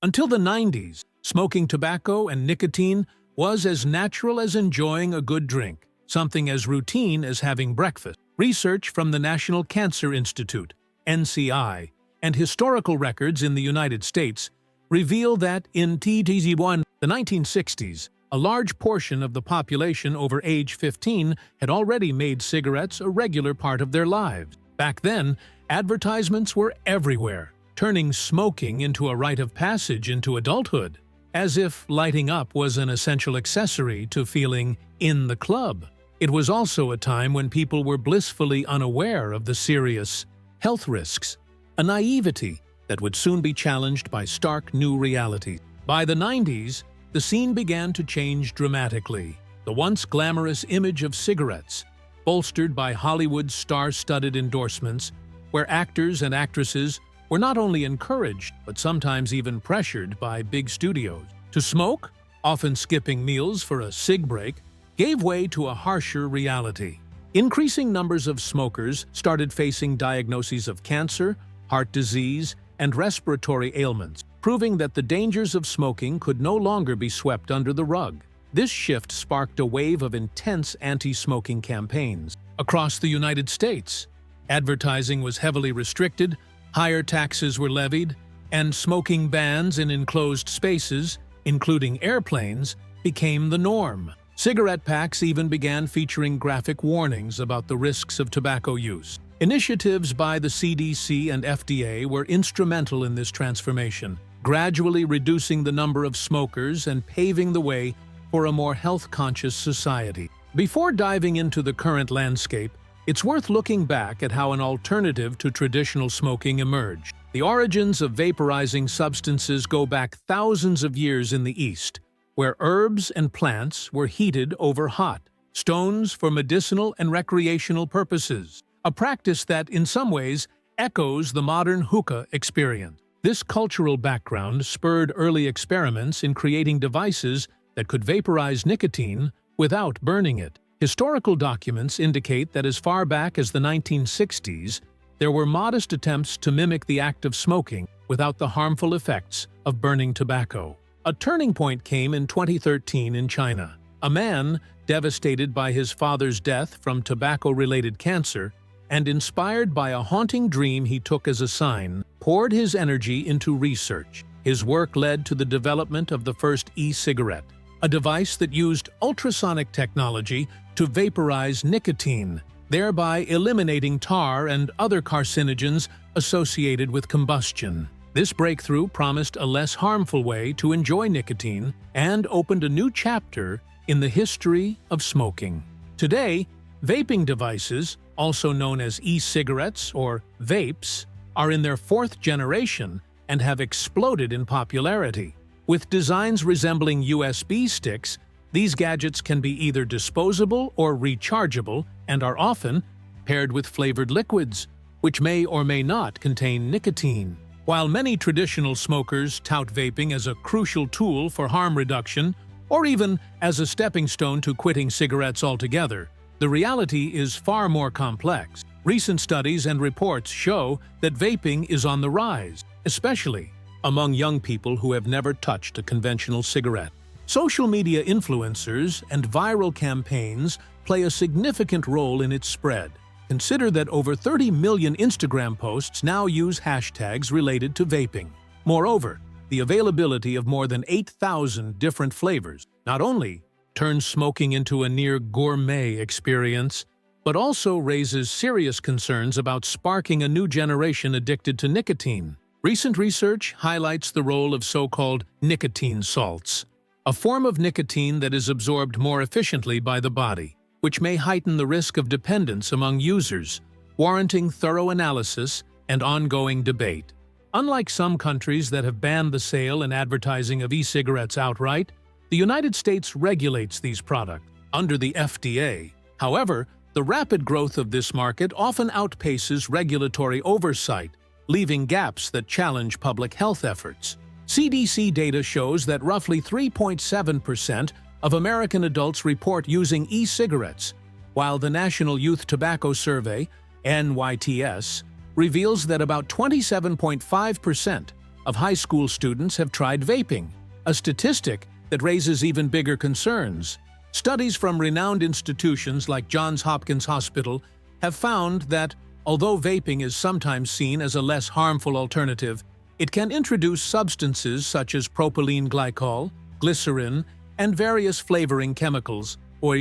Until the 90s, smoking tobacco and nicotine was as natural as enjoying a good drink, something as routine as having breakfast. Research from the National Cancer Institute, NCI, and historical records in the United States reveal that in the 1960s, a large portion of the population over age 15 had already made cigarettes a regular part of their lives. Back then, advertisements were everywhere, turning smoking into a rite of passage into adulthood, as if lighting up was an essential accessory to feeling in the club. It was also a time when people were blissfully unaware of the serious health risks, a naivety that would soon be challenged by stark new reality. By the 90s, the scene began to change dramatically. The once glamorous image of cigarettes, bolstered by Hollywood's star-studded endorsements, where actors and actresses were not only encouraged, but sometimes even pressured by big studios to smoke, often skipping meals for a cig break, gave way to a harsher reality. Increasing numbers of smokers started facing diagnoses of cancer, heart disease, and respiratory ailments, proving that the dangers of smoking could no longer be swept under the rug. This shift sparked a wave of intense anti-smoking campaigns. Across the United States, advertising was heavily restricted, higher taxes were levied, and smoking bans in enclosed spaces, including airplanes, became the norm. Cigarette packs even began featuring graphic warnings about the risks of tobacco use. Initiatives by the CDC and FDA were instrumental in this transformation, gradually reducing the number of smokers and paving the way for a more health-conscious society. Before diving into the current landscape, it's worth looking back at how an alternative to traditional smoking emerged. The origins of vaporizing substances go back thousands of years in the East, where herbs and plants were heated over hot stones for medicinal and recreational purposes, a practice that, in some ways, echoes the modern hookah experience. This cultural background spurred early experiments in creating devices that could vaporize nicotine without burning it. Historical documents indicate that as far back as the 1960s, there were modest attempts to mimic the act of smoking without the harmful effects of burning tobacco. A turning point came in 2013 in China. A man, devastated by his father's death from tobacco-related cancer, and inspired by a haunting dream he took as a sign, poured his energy into research. His work led to the development of the first e-cigarette, a device that used ultrasonic technology to vaporize nicotine, thereby eliminating tar and other carcinogens associated with combustion. This breakthrough promised a less harmful way to enjoy nicotine and opened a new chapter in the history of smoking. Today, vaping devices, also known as e-cigarettes or vapes, are in their fourth generation and have exploded in popularity. With designs resembling USB sticks, these gadgets can be either disposable or rechargeable and are often paired with flavored liquids, which may or may not contain nicotine. While many traditional smokers tout vaping as a crucial tool for harm reduction, or even as a stepping stone to quitting cigarettes altogether, the reality is far more complex. Recent studies and reports show that vaping is on the rise, especially among young people who have never touched a conventional cigarette. Social media influencers and viral campaigns play a significant role in its spread. Consider that over 30 million Instagram posts now use hashtags related to vaping. Moreover, the availability of more than 8,000 different flavors not only turns smoking into a near gourmet experience, but also raises serious concerns about sparking a new generation addicted to nicotine. Recent research highlights the role of so-called nicotine salts, a form of nicotine that is absorbed more efficiently by the body, which may heighten the risk of dependence among users, warranting thorough analysis and ongoing debate. Unlike some countries that have banned the sale and advertising of e-cigarettes outright, the United States regulates these products under the FDA. However, the rapid growth of this market often outpaces regulatory oversight, leaving gaps that challenge public health efforts. CDC data shows that roughly 3.7% of American adults report using e-cigarettes, while the National Youth Tobacco Survey, NYTS, reveals that about 27.5% of high school students have tried vaping, a statistic that raises even bigger concerns. Studies from renowned institutions like Johns Hopkins Hospital have found that, although vaping is sometimes seen as a less harmful alternative, it can introduce substances such as propylene glycol, glycerin, and various flavoring chemicals, or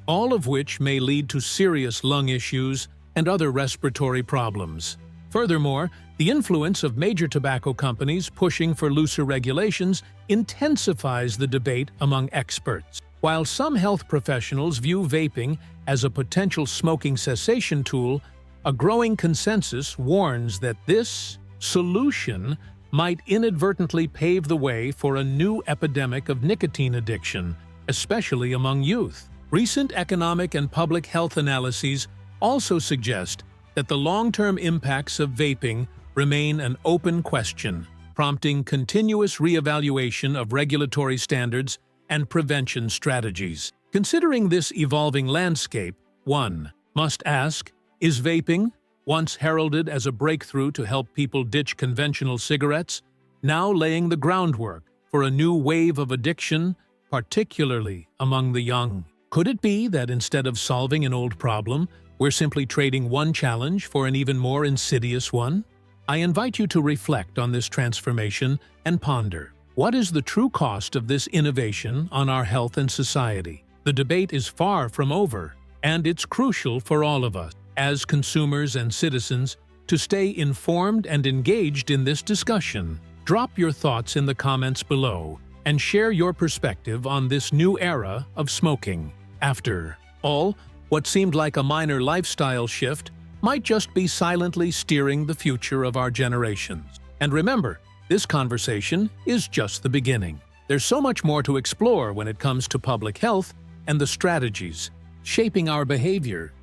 all of which may lead to serious lung issues and other respiratory problems. Furthermore, the influence of major tobacco companies pushing for looser regulations intensifies the debate among experts. While some health professionals view vaping as a potential smoking cessation tool, a growing consensus warns that this solution might inadvertently pave the way for a new epidemic of nicotine addiction, especially among youth. Recent economic and public health analyses also suggest that the long-term impacts of vaping remain an open question, prompting continuous reevaluation of regulatory standards and prevention strategies. Considering this evolving landscape, one must ask, is vaping, once heralded as a breakthrough to help people ditch conventional cigarettes, now laying the groundwork for a new wave of addiction, particularly among the young? Could it be that instead of solving an old problem, we're simply trading one challenge for an even more insidious one? I invite you to reflect on this transformation and ponder, what is the true cost of this innovation on our health and society? The debate is far from over, and it's crucial for all of us, as consumers and citizens, to stay informed and engaged in this discussion. Drop your thoughts in the comments below and share your perspective on this new era of smoking. After all, what seemed like a minor lifestyle shift might just be silently steering the future of our generations. And remember, this conversation is just the beginning. There's so much more to explore when it comes to public health and the strategies shaping our behavior